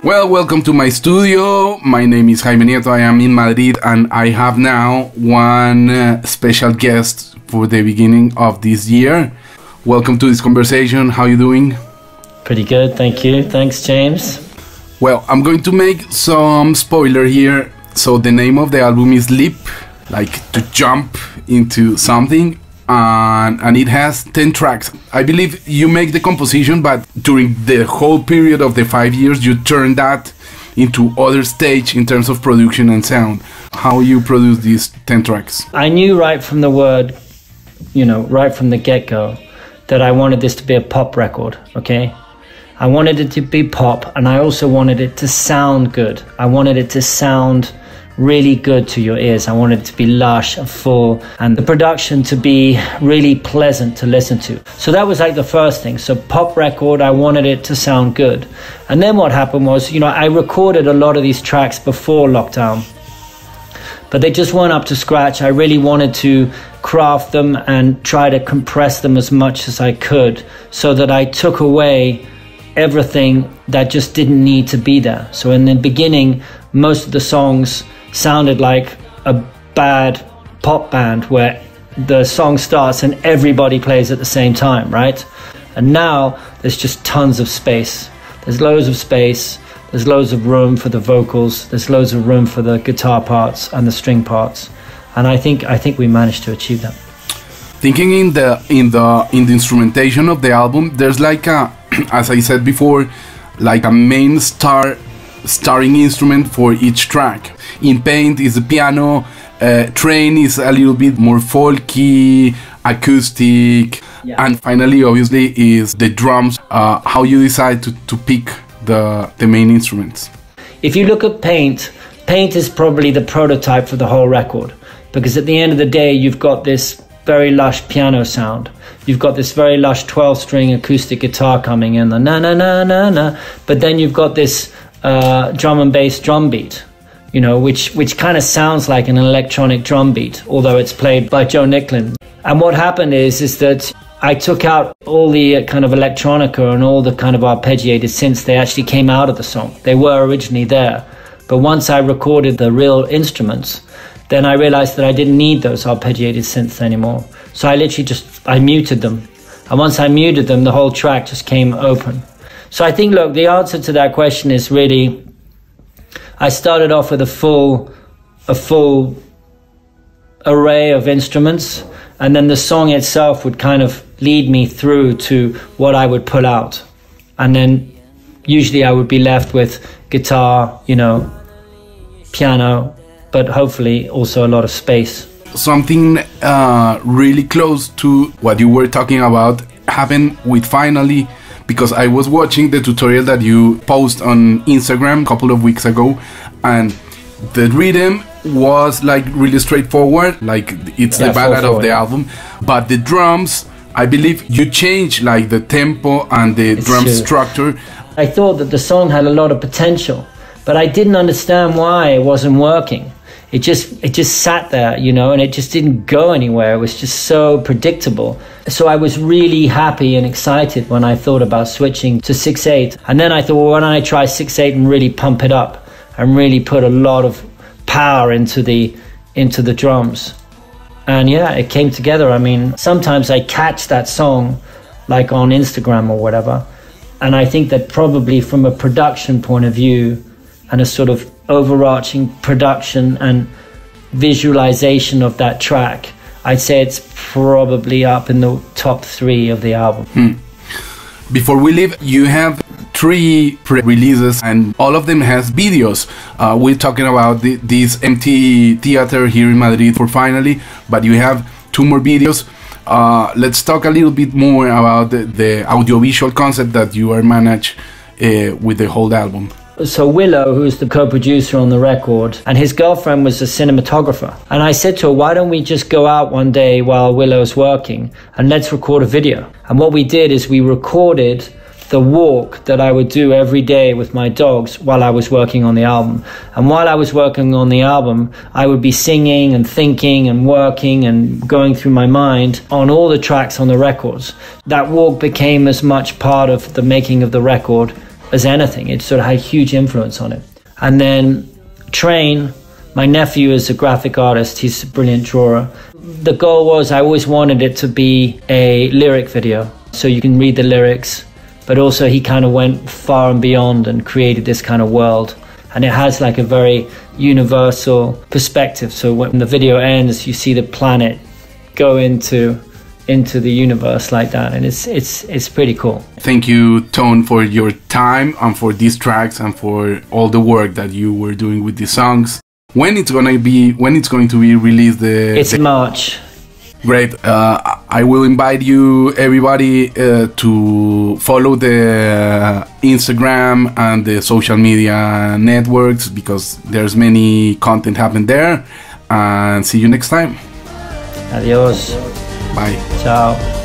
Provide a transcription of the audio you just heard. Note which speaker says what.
Speaker 1: Well, welcome to my studio. My name is Jaime Nieto. I am in Madrid and I have now one special guest for the beginning of this year. Welcome to this conversation. How are you doing?
Speaker 2: Pretty good, thank you. Thanks, James.
Speaker 1: Well, I'm going to make some spoiler here. So the name of the album is Leap, like to jump into something. And it has 10 tracks. I believe you make the composition, but during the whole period of the 5 years, you turn that into other stage in terms of production and sound. How you produce these 10 tracks?
Speaker 2: I knew right from the word, right from the get-go, that I wanted this to be a pop record, okay? I wanted it to be pop, and I also wanted it to sound good. I wanted it to sound really good to your ears. I wanted it to be lush and full, and the production to be really pleasant to listen to. So that was like the first thing. So pop record, I wanted it to sound good. And then what happened was, I recorded a lot of these tracks before lockdown, but they just weren't up to scratch. I really wanted to craft them and try to compress them as much as I could so that I took away everything that just didn't need to be there. So in the beginning, most of the songs sounded like a bad pop band where the song starts and everybody plays at the same time, right? And now there's just tons of space. There's loads of space. There's loads of room for the vocals. There's loads of room for the guitar parts and the string parts. And I think we managed to achieve that.
Speaker 1: Thinking in the instrumentation of the album, there's like a, as I said before, like a main starring instrument for each track. In Paint is the piano, Train is a little bit more folky, acoustic, yeah. And finally obviously is the drums. How you decide to pick the main instruments?
Speaker 2: If you look at Paint is probably the prototype for the whole record, because at the end of the day you've got this very lush piano sound. You've got this very lush 12-string acoustic guitar coming in, the na na na na na, but then you've got this drum and bass drum beat, which kind of sounds like an electronic drum beat, although it's played by Joe Nicklin. And what happened is that I took out all the kind of electronica and all the kind of arpeggiated synths. They actually came out of the song. They were originally there. But once I recorded the real instruments, then I realized that I didn't need those arpeggiated synths anymore. So I literally I muted them. And once I muted them, the whole track just came open. So I think, look, the answer to that question is really, I started off with a full array of instruments, and then the song itself would kind of lead me through to what I would pull out. And then usually I would be left with guitar, piano, but hopefully also a lot of space.
Speaker 1: Something really close to what you were talking about happened with Finally, because I was watching the tutorial that you post on Instagram a couple of weeks ago, and the rhythm was like really straightforward, like it's the ballad of the album, but the drums, I believe you changed like the tempo and the drum structure.
Speaker 2: I thought that the song had a lot of potential, but I didn't understand why it wasn't working. It just sat there, and it just didn't go anywhere. It was just so predictable. So I was really happy and excited when I thought about switching to 6/8. And then I thought, well, why don't I try 6/8 and really pump it up and really put a lot of power into the drums. And yeah, it came together. I mean, sometimes I catch that song like on Instagram or whatever. And I think that probably from a production point of view and a sort of overarching production and visualization of that track, I'd say it's probably up in the top 3 of the album.
Speaker 1: Before we leave, you have 3 pre-releases and all of them has videos. We're talking about this empty theater here in Madrid for Finally, but you have 2 more videos. Let's talk a little bit more about the audiovisual concept that you are managed with the whole album.
Speaker 2: So Willow, who's the co-producer on the record, and his girlfriend was a cinematographer. And I said to her, why don't we just go out one day while Willow's working and let's record a video. And what we did is we recorded the walk that I would do every day with my dogs while I was working on the album. And while I was working on the album, I would be singing and thinking and working and going through my mind on all the tracks on the records. That walk became as much part of the making of the record as anything. It sort of had a huge influence on it. And then Train, my nephew is a graphic artist. He's a brilliant drawer. The goal was I always wanted it to be a lyric video, so you can read the lyrics, but also he kind of went far and beyond and created this kind of world. And it has like a very universal perspective. So when the video ends, you see the planet go into the universe like that, and it's pretty cool.
Speaker 1: Thank you, Tone, for your time and for these tracks and for all the work that you were doing with these songs. When it's going to be released?
Speaker 2: It's March.
Speaker 1: Great. I will invite you, everybody, to follow the Instagram and the social media networks, because there's many content happening there. And see you next time.
Speaker 2: Adios.
Speaker 1: Bye.
Speaker 2: Ciao.